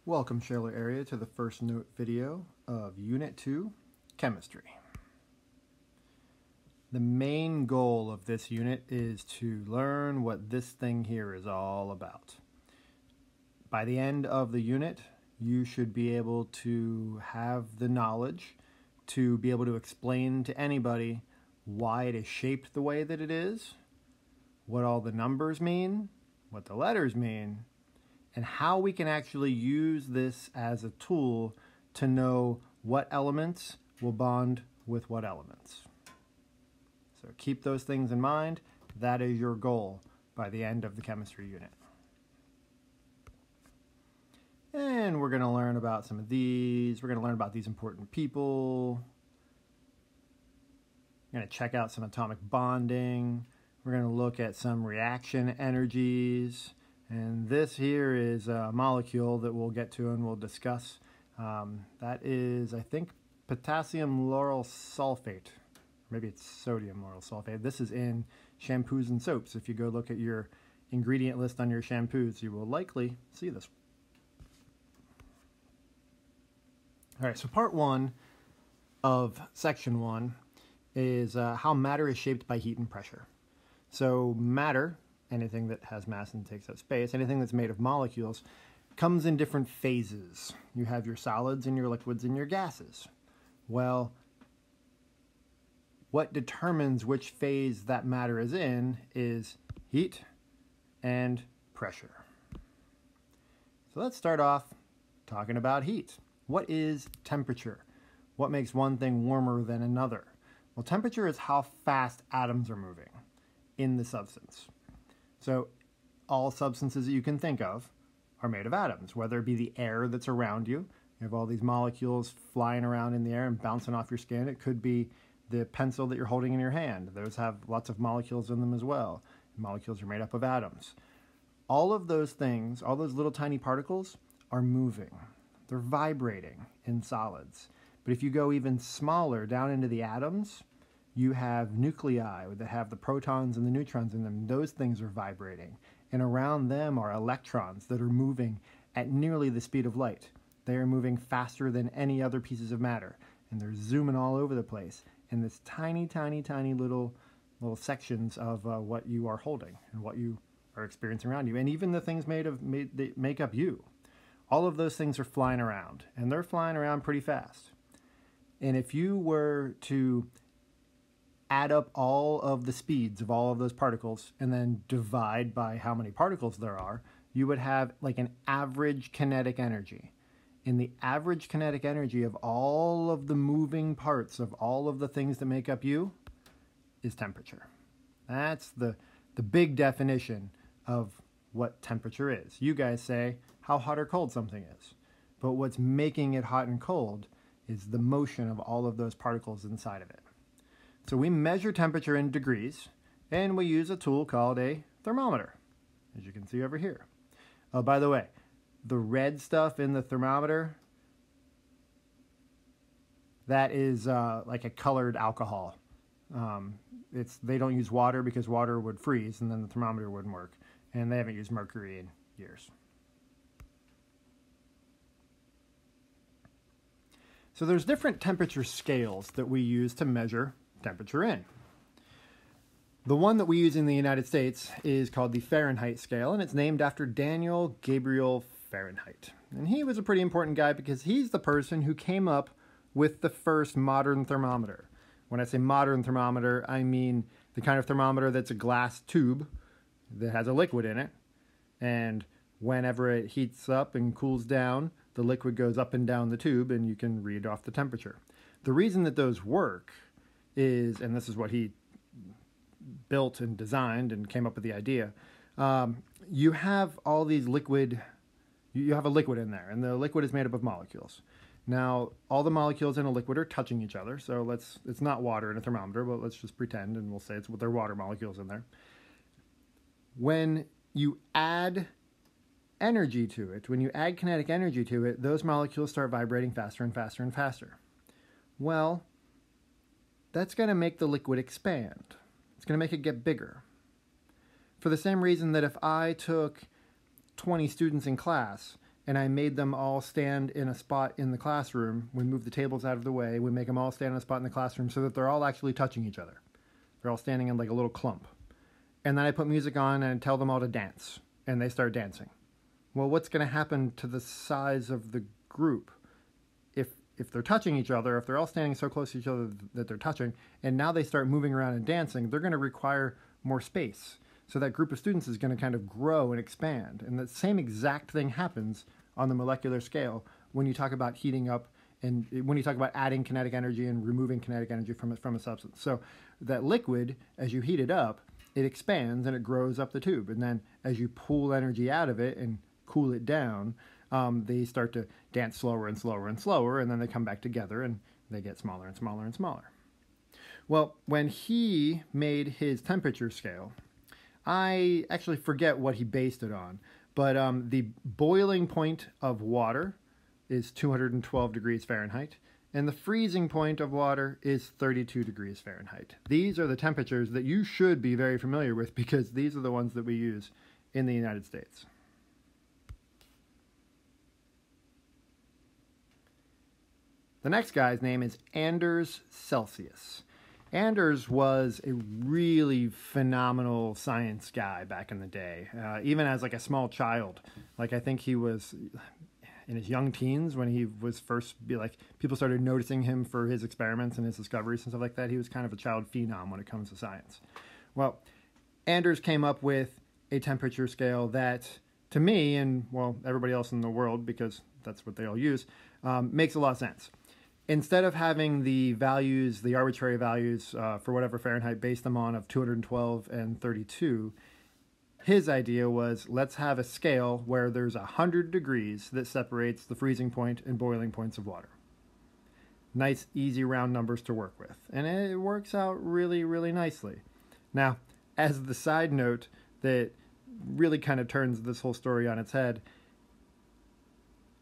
Welcome, Shaler area, to the first note video of Unit 2, Chemistry. The main goal of this unit is to learn what this thing here is all about. By the end of the unit, you should be able to have the knowledge to be able to explain to anybody why it is shaped the way that it is, what all the numbers mean, what the letters mean, and how we can actually use this as a tool to know what elements will bond with what elements. So keep those things in mind. That is your goal by the end of the chemistry unit. And we're going to learn about some of these. We're going to learn about these important people. We're going to check out some atomic bonding. We're going to look at some reaction energies. And this here is a molecule that we'll get to and we'll discuss. That is, I think, potassium lauryl sulfate. Maybe it's sodium lauryl sulfate. This is in shampoos and soaps. If you go look at your ingredient list on your shampoos, you will likely see this. All right, so part one of section one is how matter is shaped by heat and pressure. So matter, anything that has mass and takes up space, anything that's made of molecules, comes in different phases. You have your solids and your liquids and your gases. Well, what determines which phase that matter is in is heat and pressure. So let's start off talking about heat. What is temperature? What makes one thing warmer than another? Well, temperature is how fast atoms are moving in the substance. So all substances that you can think of are made of atoms, whether it be the air that's around you. You have all these molecules flying around in the air and bouncing off your skin. It could be the pencil that you're holding in your hand. Those have lots of molecules in them as well. Molecules are made up of atoms. All of those things, all those little tiny particles are moving. They're vibrating in solids. But if you go even smaller down into the atoms, you have nuclei that have the protons and the neutrons in them. Those things are vibrating. And around them are electrons that are moving at nearly the speed of light. They are moving faster than any other pieces of matter. And they're zooming all over the place in this tiny, tiny, tiny little sections of what you are holding and what you are experiencing around you. And even the things that make up you. All of those things are flying around. And they're flying around pretty fast. And if you were to add up all of the speeds of all of those particles and then divide by how many particles there are, you would have like an average kinetic energy. And the average kinetic energy of all of the moving parts of all of the things that make up you is temperature. That's the big definition of what temperature is. You guys say how hot or cold something is. But what's making it hot and cold is the motion of all of those particles inside of it. So we measure temperature in degrees, and we use a tool called a thermometer, as you can see over here. Oh, by the way, the red stuff in the thermometer, that is like a colored alcohol. They don't use water because water would freeze, and then the thermometer wouldn't work. And they haven't used mercury in years. So there's different temperature scales that we use to measure temperature in. The one that we use in the United States is called the Fahrenheit scale, and it's named after Daniel Gabriel Fahrenheit. And he was a pretty important guy because he's the person who came up with the first modern thermometer. When I say modern thermometer, I mean the kind of thermometer that's a glass tube that has a liquid in it, and whenever it heats up and cools down, the liquid goes up and down the tube and you can read off the temperature. The reason that those work is, and this is what he built and designed and came up with the idea, you have all these liquid, you have a liquid in there, and the liquid is made up of molecules. Now, all the molecules in a liquid are touching each other, so it's not water in a thermometer, but let's just pretend, and we'll say they're water molecules in there. When you add energy to it, when you add kinetic energy to it, those molecules start vibrating faster and faster and faster. Well, that's going to make the liquid expand. It's going to make it get bigger. For the same reason that if I took 20 students in class and I made them all stand in a spot in the classroom. We moved the tables out of the way. We make them all stand in a spot in the classroom so that they're all actually touching each other. They're all standing in like a little clump. And then I put music on and tell them all to dance, and they start dancing. Well, what's going to happen to the size of the group if they're touching each other, if they're all standing so close to each other that they're touching, and now they start moving around and dancing, they're going to require more space. So that group of students is going to kind of grow and expand. And the same exact thing happens on the molecular scale when you talk about heating up and when you talk about adding kinetic energy and removing kinetic energy from a substance. So that liquid, as you heat it up, it expands and it grows up the tube. And then as you pull energy out of it and cool it down, they start to dance slower and slower and slower, and then they come back together and they get smaller and smaller and smaller. Well, when he made his temperature scale, I actually forget what he based it on, but the boiling point of water is 212 degrees Fahrenheit, and the freezing point of water is 32 degrees Fahrenheit. These are the temperatures that you should be very familiar with because these are the ones that we use in the United States. The next guy's name is Anders Celsius. Anders was a really phenomenal science guy back in the day, even as like a small child. Like I think he was in his young teens when he was first people started noticing him for his experiments and his discoveries and stuff like that. He was kind of a child phenom when it comes to science. Well, Anders came up with a temperature scale that, to me and well everybody else in the world, because that's what they all use, makes a lot of sense. Instead of having the values, the arbitrary values for whatever Fahrenheit based them on of 212 and 32, his idea was let's have a scale where there's 100 degrees that separates the freezing point and boiling points of water. Nice, easy round numbers to work with. And it works out really, really nicely. Now, as the side note that really kind of turns this whole story on its head,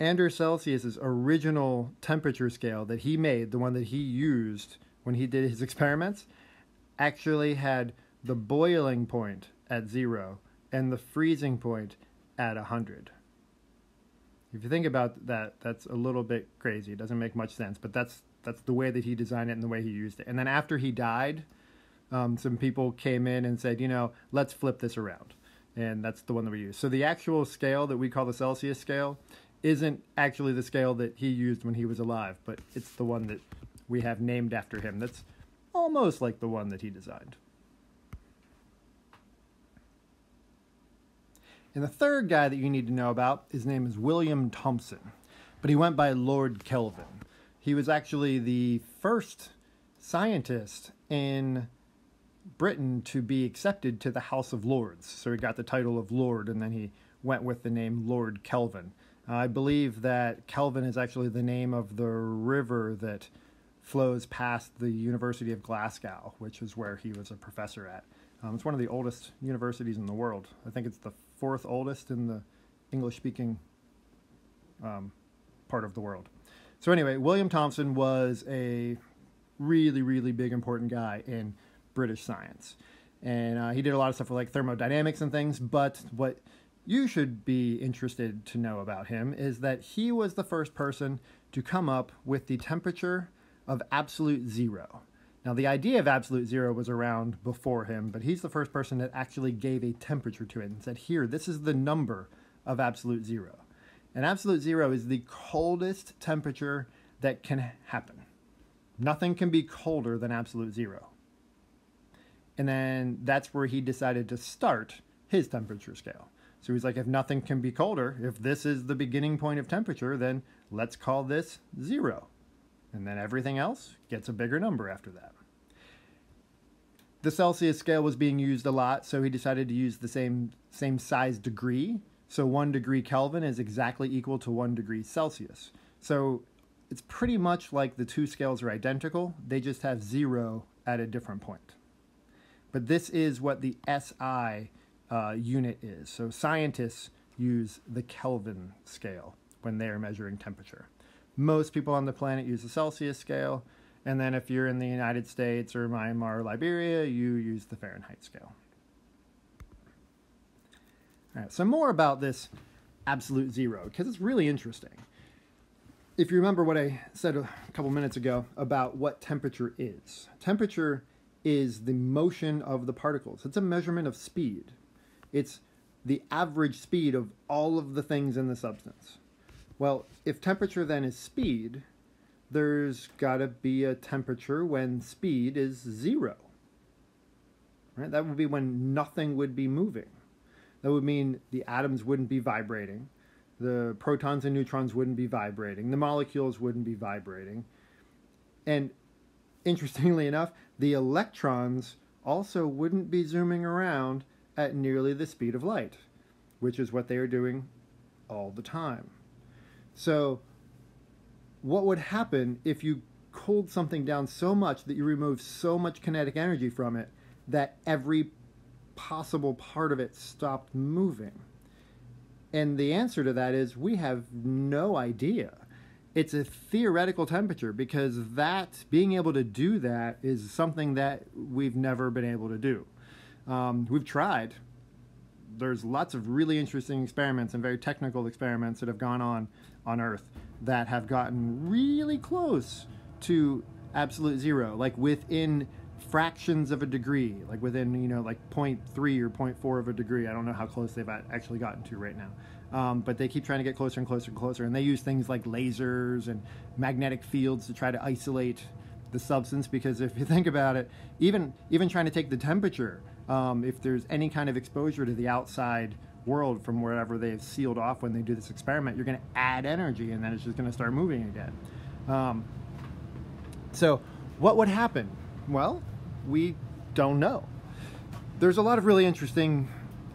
Anders Celsius's original temperature scale that he made, the one that he used when he did his experiments, actually had the boiling point at 0 and the freezing point at 100. If you think about that, that's a little bit crazy. It doesn't make much sense, but that's the way that he designed it and the way he used it. And then after he died, some people came in and said, let's flip this around. And that's the one that we use. So the actual scale that we call the Celsius scale isn't actually the scale that he used when he was alive, but it's the one that we have named after him. That's almost like the one that he designed. And the third guy that you need to know about, his name is William Thomson, but he went by Lord Kelvin. He was actually the first scientist in Britain to be accepted to the House of Lords. So he got the title of Lord, and then he went with the name Lord Kelvin. I believe that Kelvin is actually the name of the river that flows past the University of Glasgow, which is where he was a professor at. It's one of the oldest universities in the world. I think it's the 4th oldest in the English-speaking part of the world. So anyway, William Thomson was a really, really big, important guy in British science. And he did a lot of stuff for like thermodynamics and things, but what you should be interested to know about him is that he was the first person to come up with the temperature of absolute zero. Now, the idea of absolute zero was around before him, but he's the first person that actually gave a temperature to it and said, here, this is the number of absolute zero. And absolute zero is the coldest temperature that can happen. Nothing can be colder than absolute zero. And then that's where he decided to start his temperature scale. So he's like, if nothing can be colder, if this is the beginning point of temperature, then let's call this 0. And then everything else gets a bigger number after that. The Celsius scale was being used a lot, so he decided to use the same size degree. So 1 degree Kelvin is exactly equal to 1 degree Celsius. So it's pretty much like the two scales are identical. They just have 0 at a different point. But this is what the SI unit is. So scientists use the Kelvin scale when they are measuring temperature. Most people on the planet use the Celsius scale, and then if you're in the United States or Myanmar or Liberia, you use the Fahrenheit scale. All right, so more about this absolute zero, because it's really interesting. If you remember what I said a couple minutes ago about what temperature is. Temperature is the motion of the particles. It's a measurement of speed. It's the average speed of all of the things in the substance. Well, if temperature then is speed, there's got to be a temperature when speed is zero. Right? That would be when nothing would be moving. That would mean the atoms wouldn't be vibrating. The protons and neutrons wouldn't be vibrating. The molecules wouldn't be vibrating. And interestingly enough, the electrons also wouldn't be zooming around at nearly the speed of light, which is what they are doing all the time. So what would happen if you cooled something down so much that you remove so much kinetic energy from it that every possible part of it stopped moving? And the answer to that is we have no idea. It's a theoretical temperature, because that, being able to do that, is something that we've never been able to do. We've tried. There's lots of really interesting experiments and very technical experiments that have gone on Earth that have gotten really close to absolute zero, like within fractions of a degree, like within, you know, like 0.3 or 0.4 of a degree. I don't know how close they've actually gotten to right now. But they keep trying to get closer and closer and closer. And they use things like lasers and magnetic fields to try to isolate the substance, because if you think about it, even trying to take the temperature, if there's any kind of exposure to the outside world from wherever they've sealed off when they do this experiment, you're going to add energy, and then it's just going to start moving again. So what would happen? Well, we don't know. There's a lot of really interesting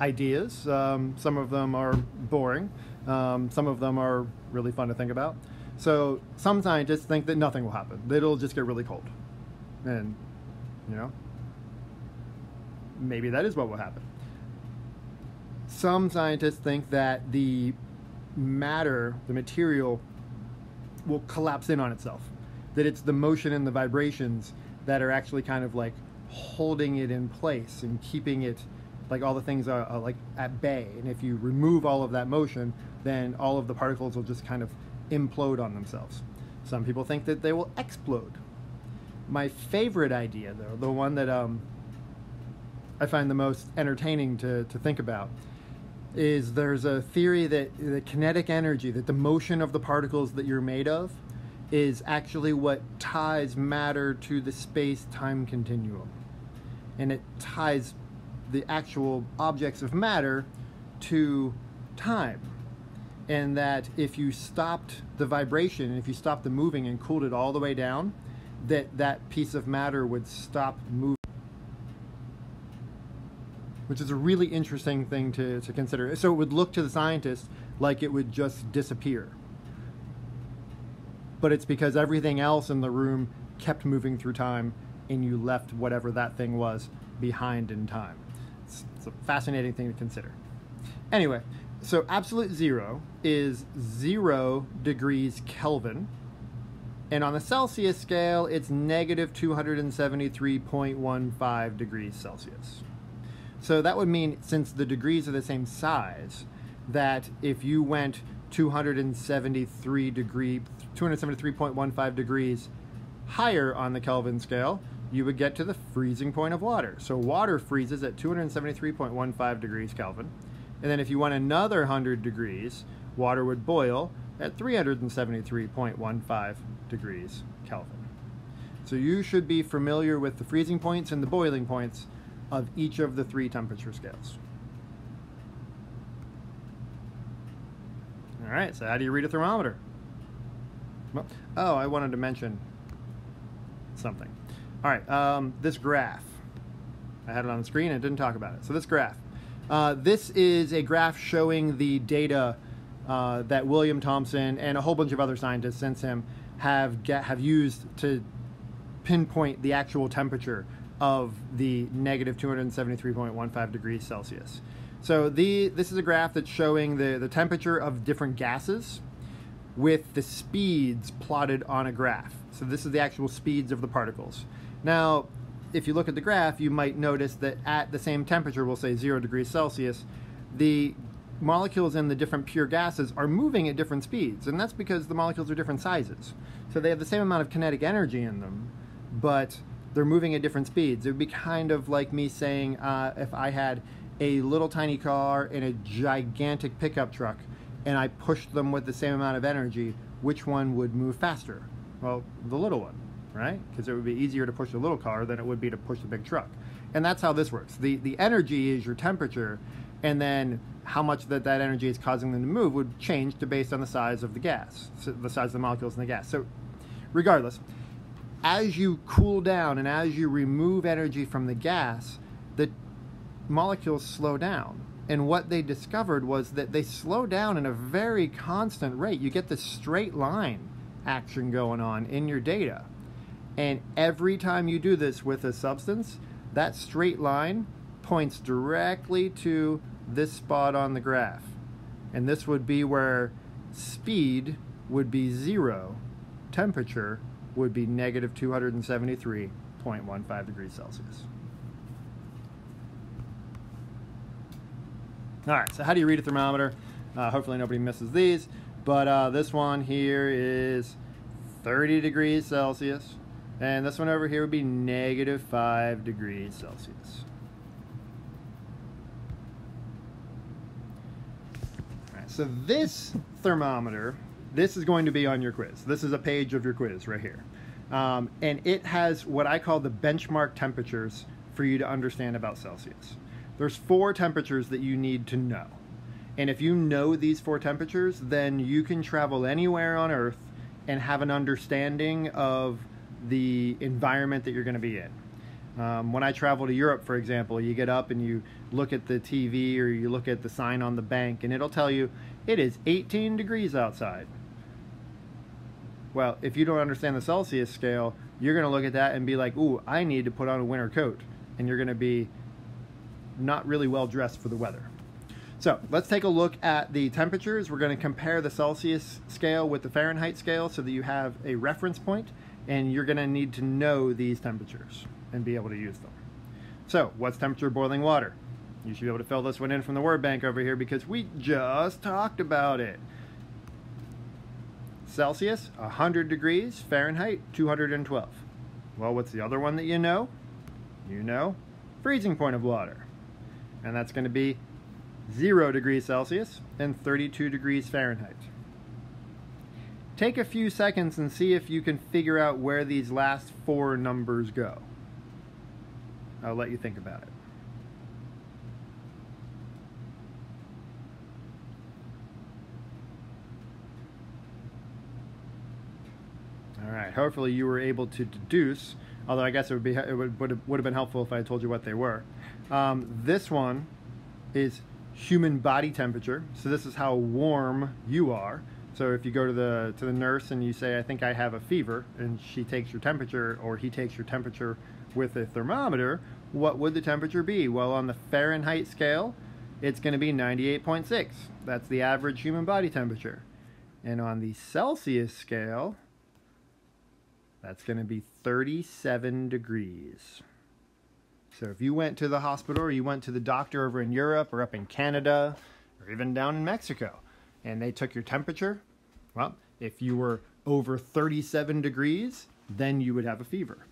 ideas. Some of them are boring. Some of them are really fun to think about. So some scientists think that nothing will happen. It'll just get really cold. And, you know, maybe that is what will happen. Some scientists think that the matter, the material, will collapse in on itself. That it's the motion and the vibrations that are actually kind of like holding it in place and keeping it, like all the things are like at bay. And if you remove all of that motion, then all of the particles will just kind of implode on themselves. Some people think that they will explode. My favorite idea, though, the one that I find the most entertaining to think about, is there's a theory that the kinetic energy, that the motion of the particles that you're made of, is actually what ties matter to the space-time continuum. And it ties the actual objects of matter to time. And that if you stopped the vibration, if you stopped the moving and cooled it all the way down, that piece of matter would stop moving. Which is a really interesting thing to consider. So it would look to the scientists like it would just disappear. But it's because everything else in the room kept moving through time, and you left whatever that thing was behind in time. It's a fascinating thing to consider. Anyway, so absolute zero is 0 degrees Kelvin. And on the Celsius scale, it's negative 273.15 degrees Celsius. So that would mean, since the degrees are the same size, that if you went 273.15 degrees higher on the Kelvin scale, you would get to the freezing point of water. So water freezes at 273.15 degrees Kelvin. And then if you went another 100 degrees, water would boil at 373.15 degrees Kelvin. So you should be familiar with the freezing points and the boiling points of each of the 3 temperature scales. All right, so how do you read a thermometer? Well, oh, I wanted to mention something. All right, this graph. I had it on the screen and didn't talk about it. So this graph. This is a graph showing the data that William Thomson and a whole bunch of other scientists since him have used to pinpoint the actual temperature of the negative 273.15 degrees Celsius. So this is a graph that's showing the temperature of different gases with the speeds plotted on a graph. So this is the actual speeds of the particles. Now, if you look at the graph, you might notice that at the same temperature, we'll say 0 degrees Celsius, the molecules in the different pure gases are moving at different speeds, and that's because the molecules are different sizes. So they have the same amount of kinetic energy in them, but they're moving at different speeds. It would be kind of like me saying if I had a little tiny car and a gigantic pickup truck, and I pushed them with the same amount of energy, which one would move faster? Well, the little one, right? Because it would be easier to push the little car than it would be to push the big truck. And that's how this works. The energy is your temperature, and then how much that energy is causing them to move would change based on the size of the gas, so the size of the molecules in the gas. So regardless, as you cool down and as you remove energy from the gas, the molecules slow down. And what they discovered was that they slow down in a very constant rate. You get this straight line action going on in your data. And every time you do this with a substance, that straight line points directly to this spot on the graph. And this would be where speed would be 0, temperature would be negative 273.15 degrees Celsius. All right, so how do you read a thermometer? Hopefully nobody misses these, but this one here is 30 degrees Celsius, and this one over here would be negative 5 degrees Celsius. All right, so this thermometer, this is going to be on your quiz. This is a page of your quiz right here. And it has what I call the benchmark temperatures for you to understand about Celsius. There's 4 temperatures that you need to know. And if you know these 4 temperatures, then you can travel anywhere on Earth and have an understanding of the environment that you're going to be in. When I travel to Europe, for example, you get up and you look at the TV or you look at the sign on the bank, and it'll tell you it is 18 degrees outside. Well, if you don't understand the Celsius scale, you're going to look at that and be like, ooh, I need to put on a winter coat. And you're going to be not really well dressed for the weather. So let's take a look at the temperatures. We're going to compare the Celsius scale with the Fahrenheit scale so that you have a reference point, and you're going to need to know these temperatures and be able to use them. So what's temperature of boiling water? You should be able to fill this one in from the word bank over here because we just talked about it. Celsius, 100 degrees. Fahrenheit, 212. Well, what's the other one that you know? You know, freezing point of water. And that's going to be 0 degrees Celsius and 32 degrees Fahrenheit. Take a few seconds and see if you can figure out where these last 4 numbers go. I'll let you think about it. All right, hopefully you were able to deduce, although I guess it would have been helpful if I told you what they were. This one is human body temperature, so this is how warm you are. So if you go to the nurse and you say, I think I have a fever, and she takes your temperature, or he takes your temperature with a thermometer, what would the temperature be? Well, on the Fahrenheit scale, it's going to be 98.6. That's the average human body temperature. And on the Celsius scale, that's going to be 37 degrees. So if you went to the hospital or you went to the doctor over in Europe or up in Canada or even down in Mexico and they took your temperature, well, if you were over 37 degrees, then you would have a fever.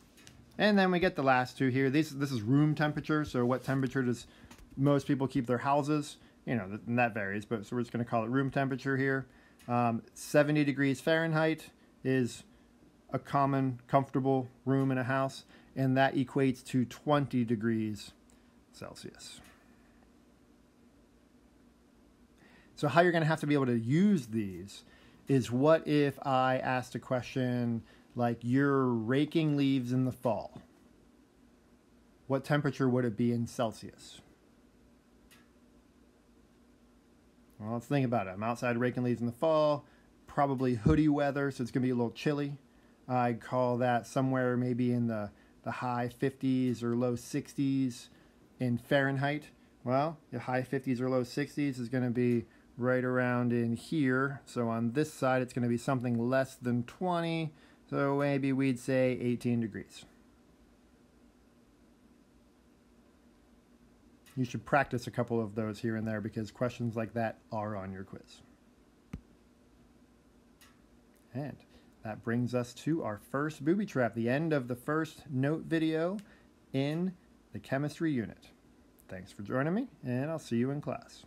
And then we get the last 2 here. This is room temperature, so what temperature does most people keep their houses? You know, and that varies, but so we're just going to call it room temperature here. 70 degrees Fahrenheit is a common, comfortable room in a house, and that equates to 20 degrees Celsius. So how you're going to have to be able to use these is, what if I asked a question like, you're raking leaves in the fall? What temperature would it be in Celsius? Well, let's think about it. I'm outside raking leaves in the fall, probably hoodie weather, so it's going to be a little chilly. I'd call that somewhere maybe in the high 50s or low 60s in Fahrenheit. Well, the high 50s or low 60s is going to be right around in here. So on this side, it's going to be something less than 20. So maybe we'd say 18 degrees. you should practice a couple of those here and there because questions like that are on your quiz. And that brings us to our first booby trap, the end of the first note video in the chemistry unit. Thanks for joining me, and I'll see you in class.